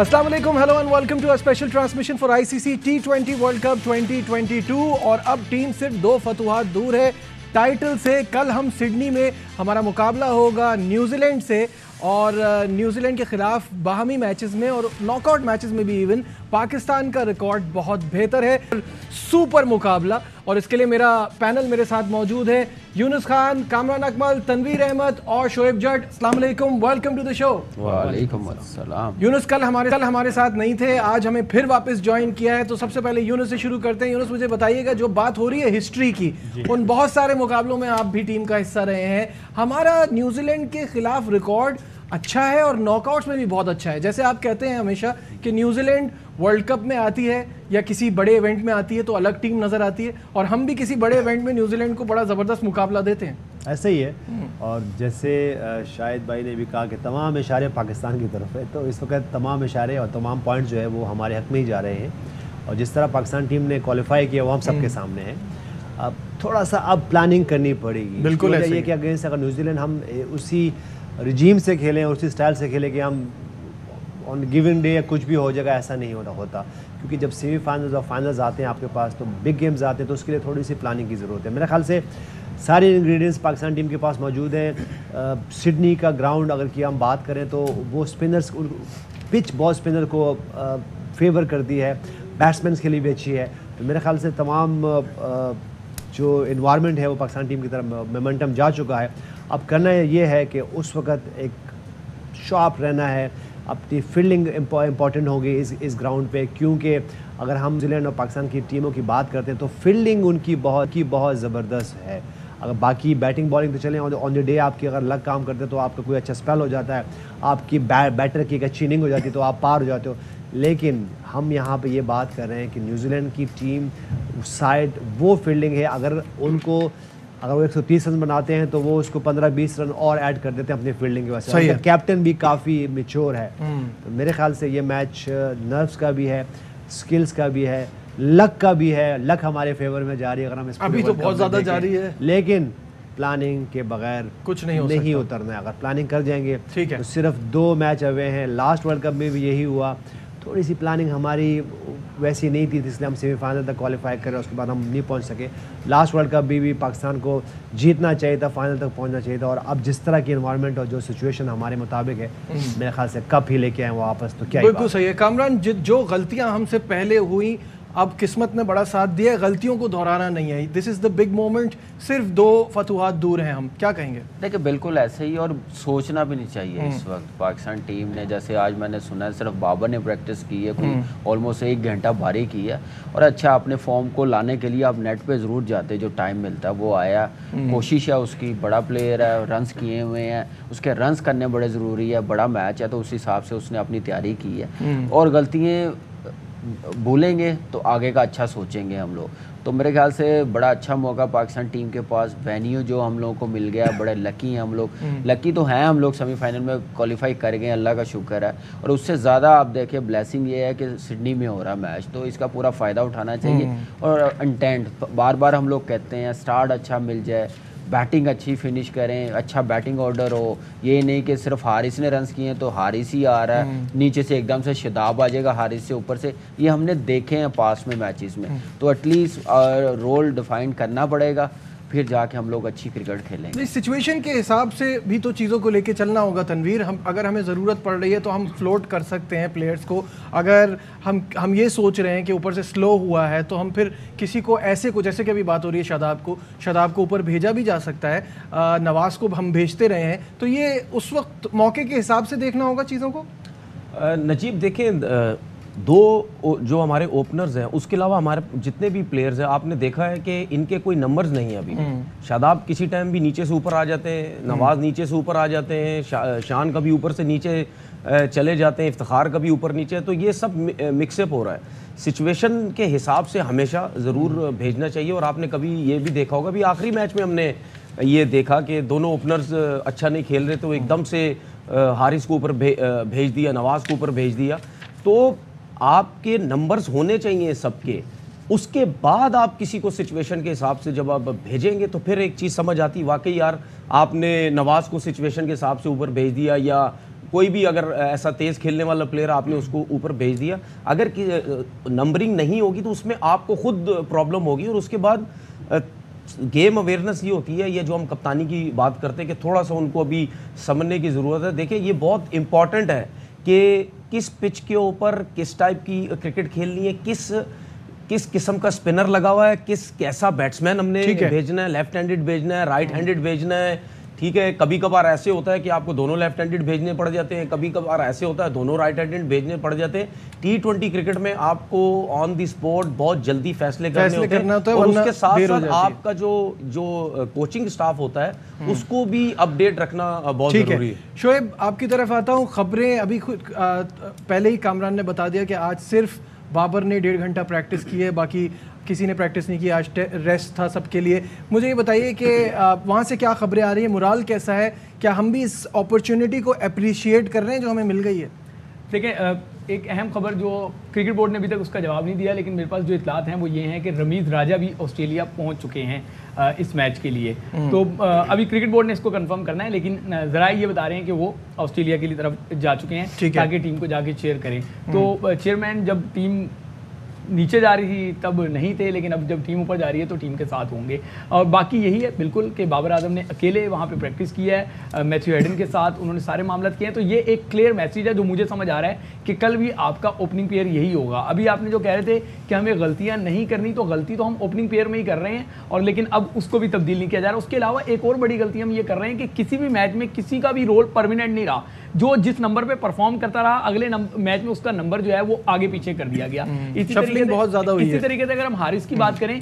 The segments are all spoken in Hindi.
अस्सलाम वालेकुम, hello and welcome to a special transmission for ICC T20 world cup 2022। और अब टीम सिर्फ 2 फतवाहत दूर है टाइटल से। कल हम सिडनी में हमारा मुकाबला होगा न्यूजीलैंड से और न्यूजीलैंड के खिलाफ बाहमी मैचेस में और नॉकआउट मैचेस में भी इवन पाकिस्तान का रिकॉर्ड बहुत बेहतर है। सुपर मुकाबला, और इसके लिए मेरा पैनल मेरे साथ मौजूद है यूनुस खान, कामरान अकमल, तनवीर अहमद और शोएब जट। अस्सलाम वालेकुम, वेलकम टू द शो। वालेकुम अस्सलाम। यूनुस कल हमारे साथ नहीं थे, आज हमें फिर वापस ज्वाइन किया है। तो सबसे पहले यूनुस से शुरू करते हैं। यूनुस, मुझे बताइएगा, जो बात हो रही है हिस्ट्री की, उन बहुत सारे मुकाबलों में आप भी टीम का हिस्सा रहे हैं। हमारा न्यूजीलैंड के खिलाफ रिकॉर्ड अच्छा है और नॉकआउट्स में भी बहुत अच्छा है। जैसे आप कहते हैं हमेशा कि न्यूजीलैंड वर्ल्ड कप में आती है या किसी बड़े इवेंट में आती है तो अलग टीम नजर आती है, और हम भी किसी बड़े इवेंट में न्यूजीलैंड को बड़ा ज़बरदस्त मुकाबला देते हैं। ऐसे ही है। और जैसे शाहिद भाई ने भी कहा कि तमाम इशारे पाकिस्तान की तरफ है, तो इस वक्त तमाम इशारे और तमाम पॉइंट जो है वो हमारे हक में ही जा रहे हैं। और जिस तरह पाकिस्तान टीम ने क्वालिफाई किया वो हम सबके सामने है। अब थोड़ा सा अब प्लानिंग करनी पड़ेगी। बिल्कुल ऐसे ये कि अगेंस्ट अगर न्यूजीलैंड हम उसी रिजीम से खेलें, उसी स्टाइल से खेलें कि हम ऑन गिवन डे कुछ भी हो जाएगा, ऐसा नहीं होता। क्योंकि जब सेमीफाइनल्स और फाइनल्स आते हैं आपके पास, तो बिग गेम्स आते हैं, तो उसके लिए थोड़ी सी प्लानिंग की ज़रूरत है। मेरे ख्याल से सारे इंग्रेडिएंट्स पाकिस्तान टीम के पास मौजूद हैं। सिडनी का ग्राउंड अगर की हम बात करें तो वो स्पिनर्स, पिच बहुत स्पिनर को फेवर करती है, बैट्समैन के लिए भी अच्छी है। तो मेरे ख्याल से तमाम जो इन्वायरमेंट है वो पाकिस्तान टीम की तरफ मोमेंटम जा चुका है। अब करना ये है कि उस वक्त एक शार्प रहना है, अपनी फील्डिंग इम्पॉर्टेंट होगी इस ग्राउंड पे, क्योंकि अगर हम न्यूजीलैंड और पाकिस्तान की टीमों की बात करते हैं तो फील्डिंग उनकी बहुत ज़बरदस्त है। अगर बाकी बैटिंग बॉलिंग तो चलें, ऑन द डे आपकी अगर लक काम करते हैं तो आपका कोई अच्छा स्पेल हो जाता है, आपकी बैटर की एक अच्छी इनिंग हो जाती है तो आप पार हो जाते हो। लेकिन हम यहाँ पे ये बात कर रहे हैं कि न्यूजीलैंड की टीम साइड वो फील्डिंग है, अगर वो 130 रन बनाते हैं तो वो उसको 15-20 रन और ऐड कर देते हैं अपनी फील्डिंग की वजह से। कैप्टन भी काफ़ी मैच्योर है। तो मेरे ख्याल से ये मैच नर्व्स का भी है, स्किल्स का भी है, लक का भी है। लक हमारे फेवर में जा रही है, अगर हम अभी तो बहुत ज़्यादा जा रही है, लेकिन प्लानिंग के बगैर कुछ नहीं उतरना है। अगर प्लानिंग कर जाएंगे ठीक है। तो सिर्फ 2 मैच अवे हैं, लास्ट वर्ल्ड कप में भी यही हुआ। थोड़ी सी प्लानिंग हमारी वैसी नहीं थी, इसलिए हम सेमीफाइनल तक क्वालिफाई करें, उसके बाद हम नहीं पहुंच सके। लास्ट वर्ल्ड कप भी पाकिस्तान को जीतना चाहिए था, फाइनल तक पहुंचना चाहिए था। और अब जिस तरह की एनवायरनमेंट और जो सिचुएशन हमारे मुताबिक है, मेरे ख्याल से कप ही लेके आए वापस, तो क्या बिल्कुल सही है। कामरान, जो गलतियां हमसे पहले हुई, अब किस्मत ने बड़ा साथ दिया, गलतियों को दोहराना नहीं है। This is the big moment. सिर्फ 2 फतवाहत दूर हैं हम, क्या कहेंगे? देखिए बिल्कुल ऐसे ही, और सोचना भी नहीं चाहिए इस वक्त पाकिस्तान टीम ने। जैसे आज मैंने सुना है सिर्फ बाबर ने प्रैक्टिस की है, कोई ऑलमोस्ट 1 घंटा भारी की है। और अच्छा, अपने फॉर्म को लाने के लिए आप नेट पे ज़रूर जाते, जो टाइम मिलता है वो आया, कोशिश है उसकी। बड़ा प्लेयर है, रन्स किए हुए हैं, उसके रन्स करने बड़े ज़रूरी है। बड़ा मैच है तो उस हिसाब से उसने अपनी तैयारी की है। और गलतियाँ भूलेंगे तो आगे का अच्छा सोचेंगे हम लोग। तो मेरे ख्याल से बड़ा अच्छा मौका पाकिस्तान टीम के पास, वेन्यू जो हम लोगों को मिल गया, बड़े लकी हैं हम लोग। लकी तो हैं हम लोग, सेमीफाइनल में क्वालिफाई कर गए, अल्लाह का शुक्र है। और उससे ज़्यादा आप देखिए ब्लेसिंग ये है कि सिडनी में हो रहा मैच, तो इसका पूरा फ़ायदा उठाना चाहिए। और इंटेंट बार बार हम लोग कहते हैं, स्टार्ट अच्छा मिल जाए, बैटिंग अच्छी फिनिश करें, अच्छा बैटिंग ऑर्डर हो। ये नहीं कि सिर्फ हारिस ने रन्स किए तो हारिस ही आ रहा है, नीचे से एकदम से शादाब आ जाएगा हारिस से ऊपर से। ये हमने देखे हैं पास में मैचेस में। तो एटलीस्ट रोल डिफाइन करना पड़ेगा, फिर जाके हम लोग अच्छी क्रिकेट खेलेंगे। इस सिचुएशन के हिसाब से भी तो चीज़ों को लेके चलना होगा तनवीर। अगर हमें ज़रूरत पड़ रही है तो हम फ्लोट कर सकते हैं प्लेयर्स को। अगर हम ये सोच रहे हैं कि ऊपर से स्लो हुआ है तो हम फिर किसी को ऐसे को, जैसे कि अभी बात हो रही है शादाब को ऊपर भेजा भी जा सकता है, नवाज को हम भेजते रहे हैं। तो ये उस वक्त मौके के हिसाब से देखना होगा चीज़ों को। नजीब देखें, 2 जो हमारे ओपनर्स हैं, उसके अलावा हमारे जितने भी प्लेयर्स हैं, आपने देखा है कि इनके कोई नंबर्स नहीं है अभी। शादाब किसी टाइम भी नीचे से ऊपर आ जाते हैं, नवाज नीचे से ऊपर आ जाते हैं, शान कभी ऊपर से नीचे चले जाते हैं, इफ्तिखार कभी ऊपर नीचे। तो ये सब मिक्सअप हो रहा है। सिचुएशन के हिसाब से हमेशा ज़रूर भेजना चाहिए। और आपने कभी ये भी देखा होगा, भी आखिरी मैच में हमने ये देखा कि दोनों ओपनर्स अच्छा नहीं खेल रहे, तो एकदम से हारिस को ऊपर भेज दिया, नवाज को ऊपर भेज दिया। तो आपके नंबर्स होने चाहिए सबके, उसके बाद आप किसी को सिचुएशन के हिसाब से जब आप भेजेंगे तो फिर एक चीज़ समझ आती, वाकई यार आपने नवाज को सिचुएशन के हिसाब से ऊपर भेज दिया या कोई भी अगर ऐसा तेज खेलने वाला प्लेयर आपने उसको ऊपर भेज दिया, अगर नंबरिंग नहीं होगी तो उसमें आपको खुद प्रॉब्लम होगी। और उसके बाद गेम अवेयरनेस ये होती है, ये जो हम कप्तानी की बात करते हैं कि थोड़ा सा उनको अभी समझने की ज़रूरत है। देखिए ये बहुत इंपॉर्टेंट है कि किस पिच के ऊपर किस टाइप की क्रिकेट खेलनी है, किस किस्म का स्पिनर लगा हुआ है, कैसा बैट्समैन हमने भेजना है, लेफ्ट हैंडेड भेजना है, राइट हैंडेड भेजना है। ठीक है, कभी कभार ऐसे होता है कि आपको दोनों लेफ्ट हैंडेड भेजने पड़ जाते हैं, कभी कभार ऐसे होता है दोनों राइट हैंडेड भेजने पड़ जाते हैं। T20 क्रिकेट में आपको ऑन दी स्पॉट बहुत जल्दी फैसले करने होते हैं, और उसके साथ साथ आपका जो कोचिंग स्टाफ होता है उसको भी अपडेट रखना बहुत जरूरी है। शोएब, आपकी तरफ आता हूँ। खबरें अभी पहले ही कामरान ने बता दिया कि आज सिर्फ बाबर ने 1.5 घंटा प्रैक्टिस की है, बाकी किसी ने प्रैक्टिस नहीं की, आज रेस्ट था सबके लिए। मुझे ये बताइए कि वहाँ से क्या खबरें आ रही हैं, मोराल कैसा है, क्या हम भी इस अपॉर्चुनिटी को अप्रिशिएट कर रहे हैं जो हमें मिल गई है? देखिए, एक अहम खबर जो क्रिकेट बोर्ड ने अभी तक उसका जवाब नहीं दिया, लेकिन मेरे पास जो इतलात हैं वो ये हैं कि रमीज़ राजा भी ऑस्ट्रेलिया पहुंच चुके हैं इस मैच के लिए। तो अभी क्रिकेट बोर्ड ने इसको कंफर्म करना है, लेकिन ज़रा ये बता रहे हैं कि वो ऑस्ट्रेलिया की तरफ जा चुके हैं ताकि टीम को जाके चेयर करें। तो चेयरमैन जब टीम नीचे जा रही थी तब नहीं थे, लेकिन अब जब टीम ऊपर जा रही है तो टीम के साथ होंगे। और बाकी यही है बिल्कुल कि बाबर आजम ने अकेले वहाँ पे प्रैक्टिस की है, मैथ्यू हेडन के साथ उन्होंने सारे मामला किए हैं। तो ये एक क्लियर मैसेज है जो मुझे समझ आ रहा है कि कल भी आपका ओपनिंग प्लेयर यही होगा। अभी आपने जो कह रहे थे कि हमें गलतियाँ नहीं करनी, तो गलती तो हम ओपनिंग प्लेयर में ही कर रहे हैं, और लेकिन अब उसको भी तब्दील नहीं किया जा रहा। उसके अलावा एक और बड़ी गलती हम ये कर रहे हैं कि किसी भी मैच में किसी का भी रोल परमानेंट नहीं रहा। जो जिस नंबर पे परफॉर्म करता रहा, अगले मैच में उसका नंबर जो है वो आगे पीछे कर दिया गया। इसी तरीके से अगर हम हारिस की बात करें,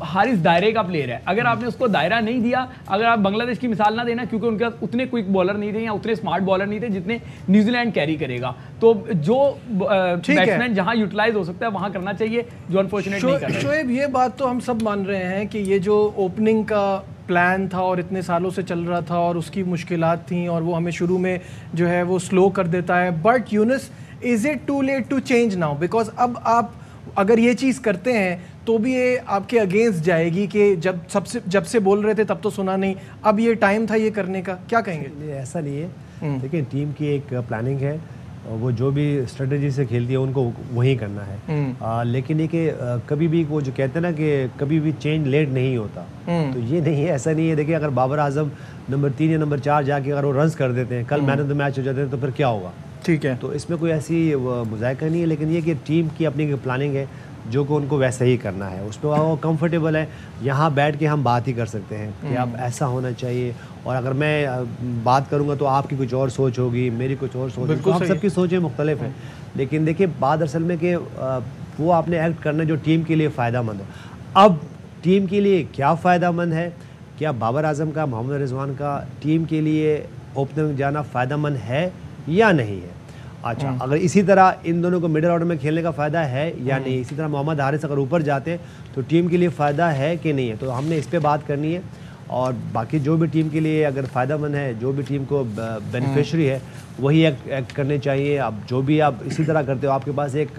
हारिस दायरे का प्लेयर है। अगर आपने उसको दायरा नहीं दिया, अगर आप बांग्लादेश की मिसाल ना देना, क्योंकि उनके पास उतने क्विक बॉलर नहीं थे या उतने स्मार्ट बॉलर नहीं थे जितने न्यूजीलैंड कैरी करेगा। तो जो बैट्समैन जहां यूटिलाइज हो सकता है वहां करना चाहिए, जो अनफॉर्चुनेट नहीं कर रहे। शोएब, ये बात तो हम सब मान रहे हैं कि ये जो ओपनिंग का प्लान था और इतने सालों से चल रहा था और उसकी मुश्किलात थी और वो हमें शुरू में जो है वो स्लो कर देता है, but Younis, is it too late to change now? Because अब आप अगर ये चीज़ करते हैं तो भी ये आपके अगेंस्ट जाएगी कि जब से बोल रहे थे तब तो सुना नहीं, अब ये टाइम था ये करने का। क्या कहेंगे? ऐसा नहीं है, देखिए टीम की एक प्लानिंग है, वो जो भी स्ट्रेटजी से खेलती है उनको वही करना है। लेकिन ये कि कभी भी वो जो कहते हैं ना कि कभी भी चेंज लेट नहीं होता, तो ये नहीं है, ऐसा नहीं है। देखिए अगर बाबर आजम नंबर 3 या नंबर 4 जाके अगर वो रन्स कर देते हैं, कल मैन ऑफ द मैच हो जाते हैं, तो फिर क्या होगा? ठीक है, तो इसमें कोई ऐसी मुज़ायका नहीं है, लेकिन ये कि टीम की अपनी प्लानिंग है जो कि उनको वैसा ही करना है, उस पर वो कंफर्टेबल है। यहाँ बैठ के हम बात ही कर सकते हैं कि अब ऐसा होना चाहिए, और अगर मैं बात करूँगा तो आपकी कुछ और सोच होगी, मेरी कुछ और सोच होगी, तो हम सबकी सोचें मुख्तलिफ हैं। लेकिन देखिए बात असल में कि वो आपने एक्ट करना जो टीम के लिए फ़ायदेमंद हो। अब टीम के लिए क्या फ़ायदेमंद है, क्या बाबर आजम का, मोहम्मद रिजवान का टीम के लिए ओपनर में जाना फ़ायदेमंद है या नहीं है? अच्छा, अगर इसी तरह इन दोनों को मिडिल ऑर्डर में खेलने का फ़ायदा है या नहीं, इसी तरह मोहम्मद हारिस अगर ऊपर जाते तो टीम के लिए फ़ायदा है कि नहीं है, तो हमने इस पर बात करनी है। और बाकी जो भी टीम के लिए अगर फ़ायदेमंद है, जो भी टीम को बेनिफिशरी है, वही एक्ट करने चाहिए। अब जो भी आप इसी तरह करते हो, आपके पास एक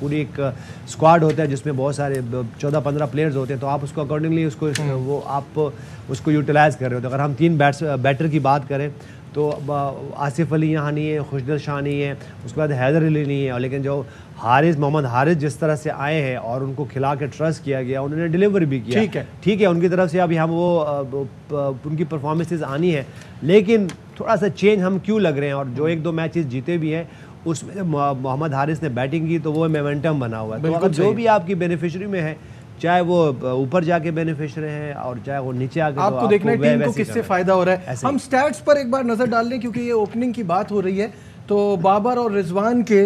पूरी एक स्क्वाड होता है जिसमें बहुत सारे 14-15 प्लेयर्स होते हैं, तो आप उसको अकॉर्डिंगली उसको वो आप उसको यूटिलाइज़ कर रहे हो। तो अगर हम 3 बैटर की बात करें तो आसिफ अली यहाँ नहीं है, खुशदिल शाह नहीं है, उसके बाद हैदर अली नहीं है, लेकिन जो मोहम्मद हारिस जिस तरह से आए हैं और उनको खिला के ट्रस्ट किया गया, उन्होंने डिलीवर भी किया। ठीक है, उनकी तरफ से अभी हम वो उनकी परफॉर्मेंसेज आनी है, लेकिन थोड़ा सा चेंज हम क्यों लग रहे हैं। और जो 1-2 मैचेस जीते भी हैं उसमें जब मोहम्मद हारिस ने बैटिंग की तो वो मोमेंटम बना हुआ है। तो अगर जो भी आपकी बेनिफिशरी में है, चाहे वो ऊपर जाके बेनिफिशियरी हैं और चाहे वो नीचे आके, आपको तो देखना है टीम को किससे फायदा हो रहा है। हम स्टैट्स पर एक बार नजर डाल लें क्योंकि ये ओपनिंग की बात हो रही है। तो बाबर और रिजवान के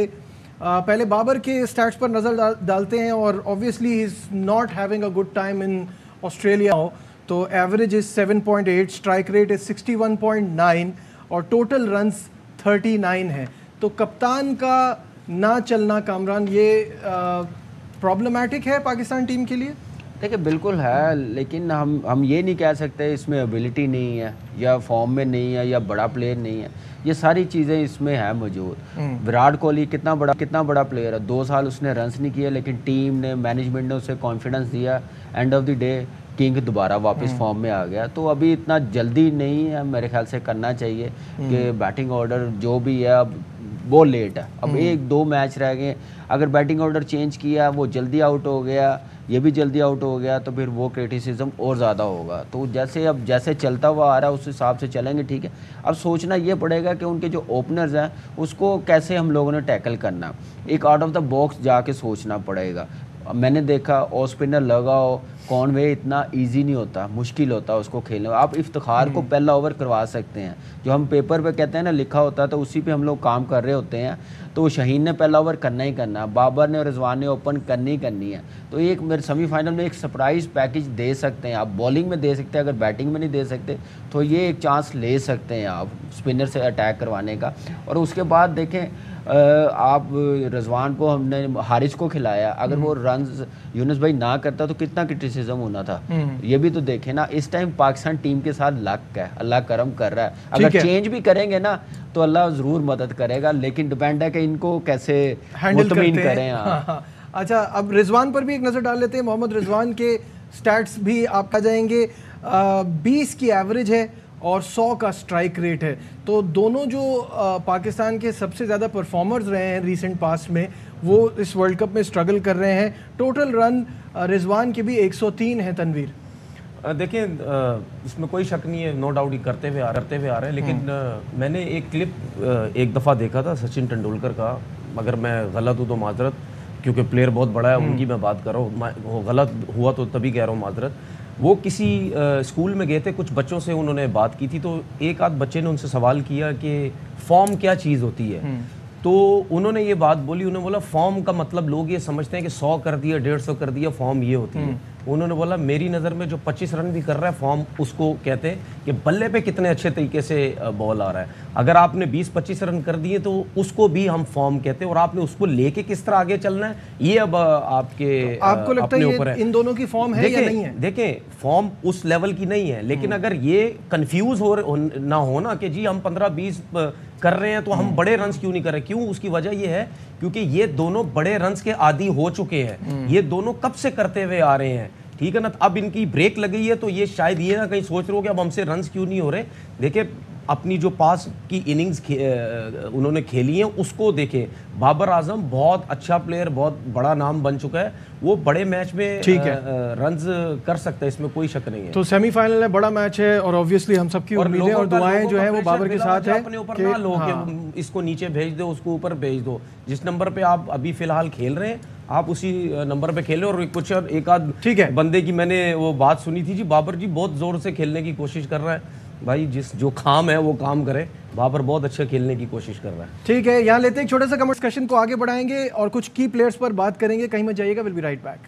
पहले बाबर के स्टैट्स पर नजर डालते हैं और obviously he is not having a good time in Australia. तो average is 7.8, strike rate is 61.9 और टोटल रन्स 39 है। तो कप्तान का ना चलना, कामरान, ये प्रॉब्लमैटिक है पाकिस्तान टीम के लिए? देखिए बिल्कुल है, लेकिन हम ये नहीं कह सकते इसमें एबिलिटी नहीं है या फॉर्म में नहीं है या बड़ा प्लेयर नहीं है। ये सारी चीज़ें इसमें है मौजूद। विराट कोहली कितना बड़ा प्लेयर है, 2 साल उसने रन्स नहीं किए, लेकिन टीम ने, मैनेजमेंट ने उसे कॉन्फिडेंस दिया। End of the day king दोबारा वापस फॉर्म में आ गया, तो अभी इतना जल्दी नहीं है मेरे ख्याल से करना चाहिए कि बैटिंग ऑर्डर जो भी है अब वो लेट है, अब 1-2 मैच रह गए, अगर बैटिंग ऑर्डर चेंज किया वो जल्दी आउट हो गया, ये भी जल्दी आउट हो गया, तो फिर वो क्रिटिसिज्म और ज़्यादा होगा। तो जैसे चलता हुआ आ रहा है उस हिसाब से चलेंगे, ठीक है। अब सोचना ये पड़ेगा कि उनके जो ओपनर्स हैं उसको कैसे हम लोगों ने टैकल करना, एक आउट ऑफ द बॉक्स जाके सोचना पड़ेगा। मैंने देखा ऑफ स्पिनर लगाओ, कॉनवे इतना इजी नहीं होता, मुश्किल होता है उसको खेलना। आप इफ्तिखार को पहला ओवर करवा सकते हैं, जो हम पेपर पे कहते हैं ना लिखा होता है, तो उसी पे हम लोग काम कर रहे होते हैं। तो शहीन ने पहला ओवर करना ही करना, बाबर ने और रिजवान ने ओपन करनी है। तो एक मेरे सेमीफाइनल में एक सरप्राइज़ पैकेज दे सकते हैं आप, बॉलिंग में दे सकते हैं, अगर बैटिंग में नहीं दे सकते तो ये एक चांस ले सकते हैं आप स्पिनर से अटैक करवाने का। और उसके बाद देखें आप रिजवान को हमने हारिस को खिलाया, अगर वो रन्स यूनुस भाई ना करता तो कितना क्रिटिसिज्म होना था, ये भी तो देखें ना। इस टाइम पाकिस्तान टीम के साथ लक है, अल्लाह करम कर रहा है, अगर चेंज भी करेंगे ना तो अल्लाह ज़रूर मदद करेगा, लेकिन डिपेंड है कि इनको कैसे मुतमईन करें। हाँ। अच्छा, अब रिजवान पर भी एक नज़र डाल लेते हैं। मोहम्मद रिजवान के स्टैट्स भी आप आ जाएंगे, 20 की एवरेज है और 100 का स्ट्राइक रेट है, तो दोनों जो पाकिस्तान के सबसे ज़्यादा परफॉर्मर्स रहे हैं रीसेंट पास्ट में, वो इस वर्ल्ड कप में स्ट्रगल कर रहे हैं। टोटल रन रिजवान के भी 103 है। तनवीर देखिए, इसमें कोई शक नहीं है, नो डाउट ही करते हुए आ रहे हैं, लेकिन मैंने एक क्लिप एक दफ़ा देखा था सचिन तेंदुलकर का, अगर मैं गलत हूँ तो माजरत, क्योंकि प्लेयर बहुत बड़ा है उनकी मैं बात कर रहा हूँ, वो गलत हुआ तो तभी कह रहा हूँ माजरत। वो किसी स्कूल में गए थे, कुछ बच्चों से उन्होंने बात की थी, तो एक आध बच्चे ने उनसे सवाल किया कि फॉर्म क्या चीज़ होती है, तो उन्होंने ये बात बोली, उन्होंने बोला फॉर्म का मतलब लोग ये समझते हैं कि 100 कर दिया, 150 कर दिया, फॉर्म ये होती है। उन्होंने बोला मेरी नज़र में जो 25 रन भी कर रहा है फॉर्म उसको कहते हैं कि बल्ले पे कितने अच्छे तरीके से बॉल आ रहा है। अगर आपने 20-25 रन कर दिए तो उसको भी हम फॉर्म कहते हैं, और आपने उसको लेके किस तरह आगे चलना है ये अब आपको लगता है ये इन दोनों की फॉर्म है या नहीं है? देखें, फॉर्म उस लेवल की नहीं है, लेकिन अगर ये कंफ्यूज ना हो ना कि जी हम 15-20 कर रहे हैं तो हम बड़े रन्स क्यों नहीं कर रहे, क्यों? उसकी वजह ये है क्योंकि ये दोनों बड़े रन्स के आदी हो चुके हैं, ये दोनों कब से करते हुए आ रहे हैं, ठीक है ना। अब इनकी ब्रेक लगी है तो ये शायद ये ना कहीं सोच रहे हो कि अब हमसे रन्स क्यों नहीं हो रहे। देखिए, अपनी जो पास की इनिंग्स उन्होंने खेली है उसको देखें, बाबर आजम बहुत अच्छा प्लेयर, बहुत बड़ा नाम बन चुका है, वो बड़े मैच में रन्स कर सकता है, इसमें कोई शक नहीं है। तो सेमीफाइनल है, बड़ा मैच है, और ऑब्वियसली हम सबकी उम्मीदें और दुआएं जो है वो बाबर के साथ है। अपने ऊपर ना लो कि इसको नीचे भेज दो, उसको ऊपर भेज दो, जिस नंबर पे आप अभी फिलहाल खेल रहे हैं आप उसी नंबर पे खेले। और कुछ एक आध ठीक है बंदे की मैंने वो बात सुनी थी जी, बाबर जी बहुत जोर से खेलने की कोशिश कर रहा है, भाई जो काम है वो काम करे, बाबर बहुत अच्छा खेलने की कोशिश कर रहा है। ठीक है, यहाँ लेते हैं एक छोटा सा कमेंट डिस्कशन को आगे बढ़ाएंगे और कुछ की प्लेयर्स पर बात करेंगे, कहीं मत जाइएगा, विल बी राइट बैक।